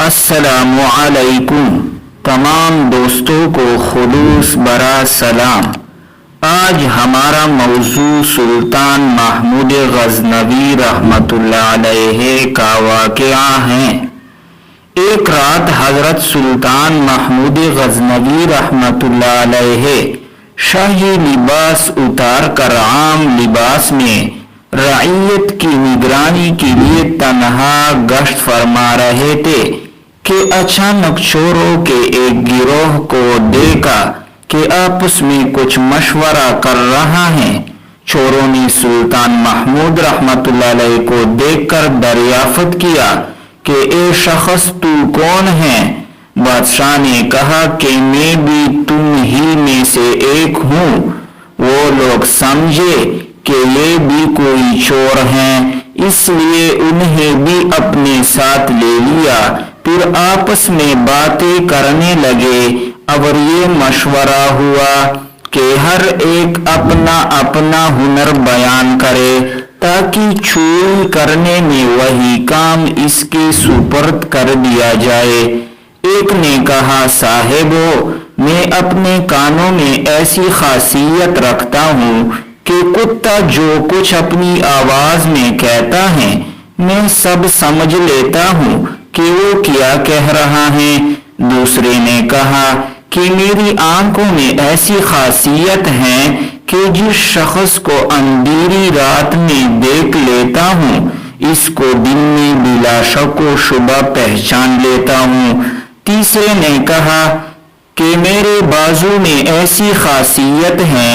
السلام علیکم۔ تمام دوستوں کو خلوص برا سلام۔ آج ہمارا موضوع سلطان محمود غزنوی رحمۃ اللہ علیہ کا واقعہ ہے۔ ایک رات حضرت سلطان محمود غزنوی رحمۃ اللہ علیہ شاہی لباس اتار کر عام لباس میں رعیت کی نگرانی کے لیے تنہا گشت فرما رہے تھے کہ اچانک چوروں کے ایک گروہ کو دیکھا کہ آپس میں کچھ مشورہ کر رہا ہے۔ چوروں نے سلطان محمود رحمۃ اللہ علیہ کو دیکھ کر دریافت کیا کہ اے شخص تو کون ہے؟ بادشاہ نے کہا کہ میں بھی تم ہی میں سے ایک ہوں۔ وہ لوگ سمجھے کہ یہ بھی کوئی چور ہیں، اس لیے انہیں بھی اپنے ساتھ لے لیا۔ پھر آپس میں باتیں کرنے لگے اور یہ مشورہ ہوا کہ ہر ایک اپنا اپنا ہنر بیان کرے تاکہ چوری کرنے میں وہی کام اس کے سپرد کر دیا جائے۔ ایک نے کہا صاحبو، میں اپنے کانوں میں ایسی خاصیت رکھتا ہوں کہ کتا جو کچھ اپنی آواز میں کہتا ہے میں سب سمجھ لیتا ہوں کہ وہ کیا کہہ رہا ہے۔ دوسرے نے کہا کہ میری آنکھوں میں ایسی خاصیت ہے کہ جس شخص کو اندھیری رات میں دیکھ لیتا ہوں اس کو دن میں بلا شک و شبہ پہچان لیتا ہوں۔ تیسرے نے کہا کہ میرے بازو میں ایسی خاصیت ہے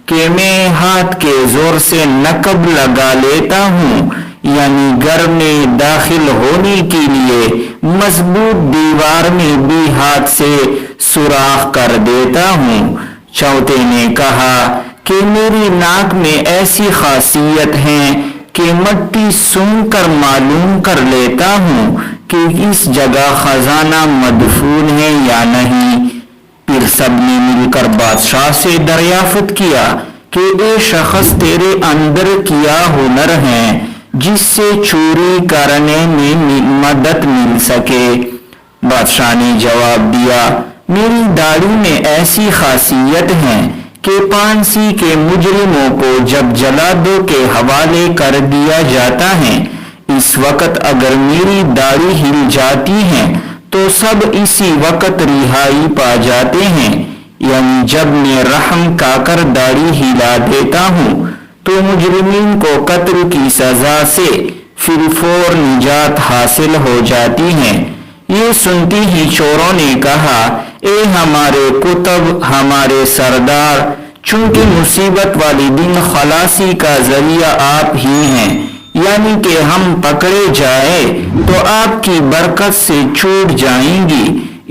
کہ میں ہاتھ کے زور سے نقب لگا لیتا ہوں، یعنی گھر میں داخل ہونے کے لیے مضبوط دیوار میں بھی ہاتھ سے سوراخ کر دیتا ہوں۔ چوتھے نے کہا کہ میری ناک میں ایسی خاصیت ہے کہ مٹی سونگھ کر معلوم کر لیتا ہوں کہ اس جگہ خزانہ مدفون ہے یا نہیں۔ پھر سب نے مل کر بادشاہ سے دریافت کیا کہ اے شخص تیرے اندر کیا ہنر ہے جس سے چوری کرنے میں مدد مل سکے؟ بادشاہ نے جواب دیا، میری داڑھی میں ایسی خاصیت ہے کہ پانسی کے مجرموں کو جب جلادوں کے حوالے کر دیا جاتا ہے اس وقت اگر میری داڑھی ہل جاتی ہے تو سب اسی وقت رہائی پا جاتے ہیں، یعنی جب میں رحم کا کر داڑھی ہلا دیتا ہوں تو مجرمین کو قتل کی سزا سے فی الفور نجات حاصل ہو جاتی ہے۔ یہ سنتی ہی چوروں نے کہا، اے ہمارے کتب، ہمارے سردار، چونکہ مصیبت والی دن خلاصی کا ذریعہ آپ ہی ہیں، یعنی کہ ہم پکڑے جائے تو آپ کی برکت سے چھوٹ جائیں گی،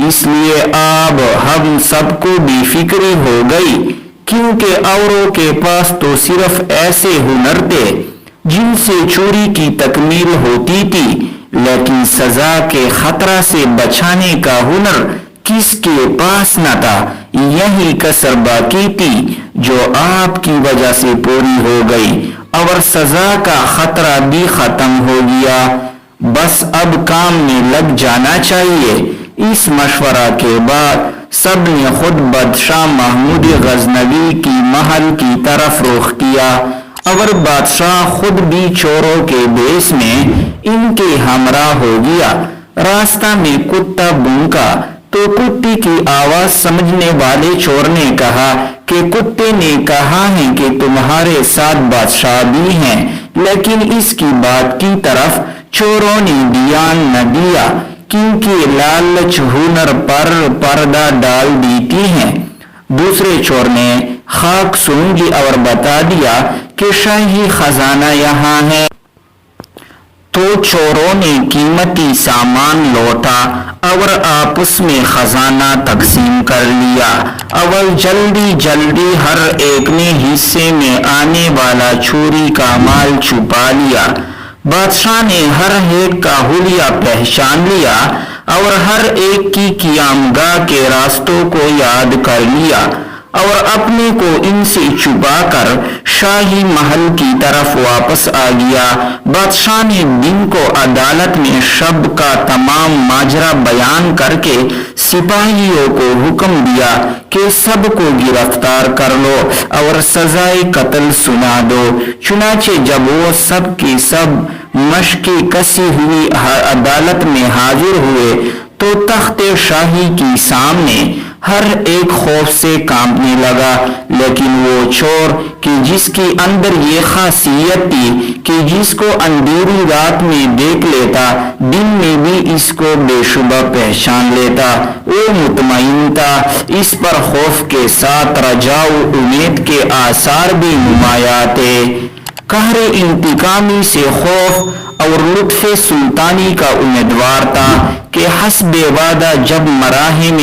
اس لیے اب ہم سب کو بے فکری ہو گئی، کیونکہ اوروں کے پاس تو صرف ایسے ہنر تھے جن سے چوری کی تکمیل ہوتی تھی، لیکن سزا کے خطرہ سے بچانے کا ہنر کس کے پاس نہ تھا۔ یہی کسر باقی تھی جو آپ کی وجہ سے پوری ہو گئی اور سزا کا خطرہ بھی ختم ہو گیا، بس اب کام میں لگ جانا چاہیے۔ اس مشورہ کے بعد سب نے خود بادشاہ محمود غزنوی کی محل کی طرف رخ کیا اور بادشاہ خود بھی چوروں کے بیس میں ان کے ہمراہ ہو گیا۔ راستہ میں کتا بھونکا تو کتے کی آواز سمجھنے والے چور نے کہا کہ کتے نے کہا ہے کہ تمہارے ساتھ بادشاہ بھی ہیں، لیکن اس کی بات کی طرف چوروں نے دھیان نہ دیا کیونکہ لالچ ہنر پر پردہ ڈال دیتی ہے۔ دوسرے چور نے خاک سونگی اور بتا دیا کہ شاہی خزانہ یہاں ہے۔ تو چوروں نے قیمتی سامان لوٹا اور آپس میں خزانہ تقسیم کر لیا اور جلدی جلدی ہر ایک نے حصے میں آنے والا چوری کا مال چھپا لیا۔ بادشاہ نے ہر ایک کا حلیہ پہچان لیا اور ہر ایک کی قیامگاہ کے راستوں کو یاد کر لیا اور اپنے کو ان سے چھپا کر شاہی محل کی طرف واپس آ گیا۔ بادشاہ نے دن کو عدالت میں شب کا تمام ماجرا بیان کر کے سپاہیوں کو حکم دیا کہ سب کو گرفتار کر لو اور سزائے قتل سنا دو۔ چنانچہ جب وہ سب کی سب مشقیں کسی ہوئی عدالت میں حاضر ہوئے تو تخت شاہی کی سامنے ہر ایک خوف سے کانپنے لگا، لیکن وہ چور کہ جس کے اندر یہ خاصیت تھی کہ جس کو اندھیری رات میں دیکھ لیتا دن میں بھی اس کو بے شبہ پہچان لیتا، وہ مطمئن تھا۔ اس پر خوف کے ساتھ رجا و امید کے آثار بھی نمایاں تھے۔ قہر انتقامی سے خوف اور لطف سلطانی کا امیدوار تھا کہ حسب وعدہ جب مراحم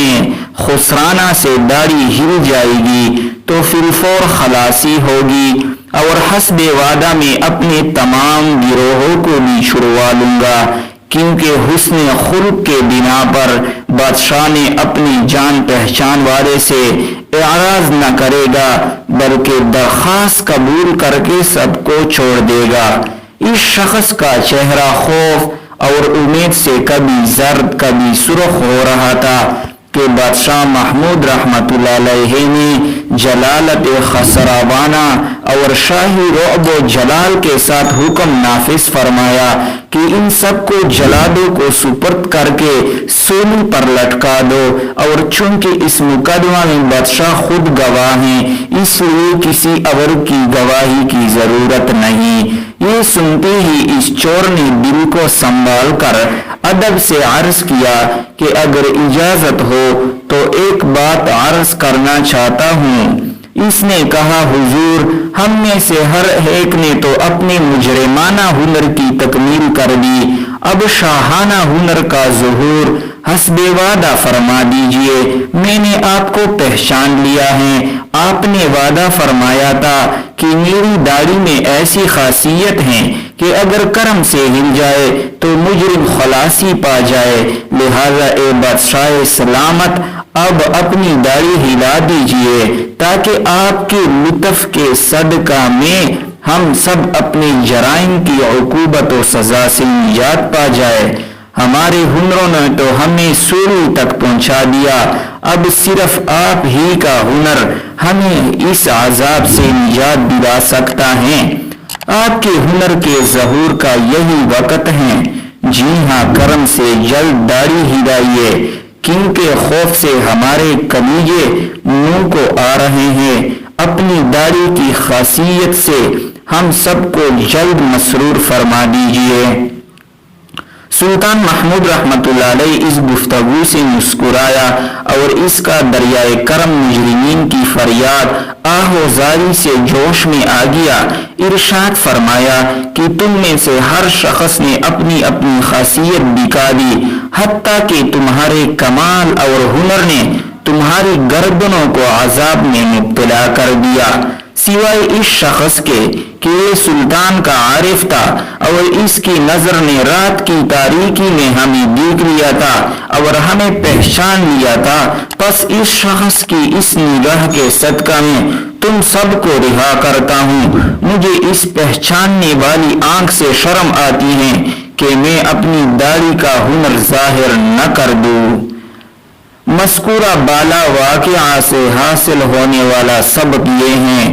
خسرانہ سے داڑھی ہل جائے گی تو پھر فور خلاصی ہوگی اور حسب وعدہ میں اپنے تمام گروہوں کو بھی چھڑوا لوں گا، کیونکہ حسن خلق کے بنا پر بادشاہ نے اپنی جان پہچان والے سے اعراض نہ کرے گا بلکہ درخواست قبول کر کے سب کو چھوڑ دے گا۔ اس شخص کا چہرہ خوف اور امید سے کبھی زرد کبھی سرخ ہو رہا تھا کہ بادشاہ محمود رحمت اللہ علیہ نے جلالت خسروانہ اور شاہی رعب و جلال کے ساتھ حکم نافذ فرمایا کہ ان سب کو جلادوں کو سپرد کر کے سولی پر لٹکا دو، اور چونکہ اس مقدمہ میں بادشاہ خود گواہ ہیں اس لیے کسی اور کی گواہی کی ضرورت نہیں۔ یہ سنتے ہی اس چور نے دل کو سنبھال کر ادب سے عرض کیا کہ اگر اجازت ہو تو ایک بات عرض کرنا چاہتا ہوں۔ اس نے کہا حضور، ہم میں سے ہر ایک نے تو اپنے مجرمانہ ہنر کی تکمیل کر دی، اب شاہانہ ہنر کا ظہور حسب وعدہ فرما دیجئے۔ میں نے آپ کو پہچان لیا ہے، آپ نے وعدہ فرمایا تھا کہ میری داڑھی میں ایسی خاصیت ہے کہ اگر کرم سے ہل جائے تو مجرم خلاصی پا جائے، لہذا اے بادشاہ سلامت اب اپنی داڑھی ہلا دیجئے تاکہ آپ کے لطف کے صدقہ میں ہم سب اپنے جرائم کی عقوبت و سزا سے نجات پا جائے۔ ہمارے ہنروں نے تو ہمیں سولی تک پہنچا دیا، اب صرف آپ ہی کا ہنر ہمیں اس عذاب سے نجات دلا سکتا ہے۔ آپ کے ہنر کے ظہور کا یہی وقت ہے۔ جی ہاں، کرم سے جلد داڑھی ہلائیے، کیونکہ خوف سے ہمارے کلیجے منہ کو آ رہے ہیں۔ اپنی داڑھی کی خاصیت سے ہم سب کو جلد مسرور فرما دیجیے۔ سلطان محمود رحمت اللہ علیہ اس گفتگو سے مسکرایا اور اس کا دریائے کرم مجرمین کی فریاد آہ و زاری سے جوش میں آ گیا۔ ارشاد فرمایا کہ تم میں سے ہر شخص نے اپنی اپنی خاصیت دکھا دی، حتیٰ کہ تمہارے کمال اور ہنر نے تمہاری گردنوں کو عذاب میں مبتلا کر دیا، سوائے اس شخص کے کہ یہ سلطان کا عارف تھا اور اس کی نظر نے رات کی تاریکی میں ہمیں دیکھ لیا تھا اور ہمیں پہچان لیا تھا۔ پس اس شخص کی اس نگاہ کے صدقہ میں تم سب کو رہا کرتا ہوں۔ مجھے اس پہچاننے والی آنکھ سے شرم آتی ہے کہ میں اپنی داڑھی کا ہنر ظاہر نہ کر دوں۔ مذکورہ بالا واقعہ سے حاصل ہونے والا سبق یہ ہے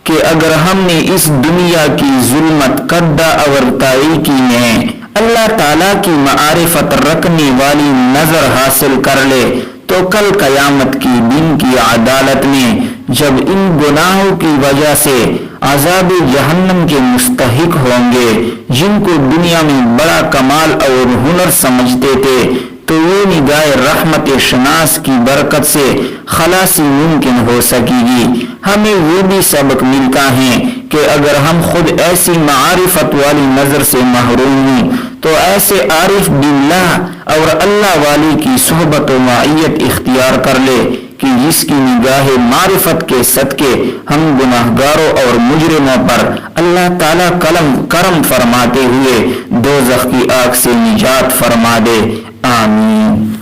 کہ اگر ہم نے اس دنیا کی ظلمت قدہ اور تاریکی میں اللہ تعالیٰ کی معرفت رکھنے والی نظر حاصل کر لے تو کل قیامت کی دن کی عدالت میں جب ان گناہوں کی وجہ سے عذاب جہنم کے مستحق ہوں گے، جن کو دنیا میں بڑا کمال اور ہنر سمجھتے تھے، تو یہ نگاہ رحمت شناس کی برکت سے خلاصی ممکن ہو سکے گی۔ ہمیں وہ بھی سبق ملتا ہے کہ اگر ہم خود ایسی معرفت والی نظر سے محروم ہوں تو ایسے عارف باللہ اور اللہ والی کی صحبت و معیت اختیار کر لے کہ جس کی نگاہ معرفت کے صدقے ہم گناہگاروں اور مجرموں پر اللہ تعالیٰ کرم فرماتے ہوئے دوزخ کی آگ سے نجات فرما دے۔ آمین۔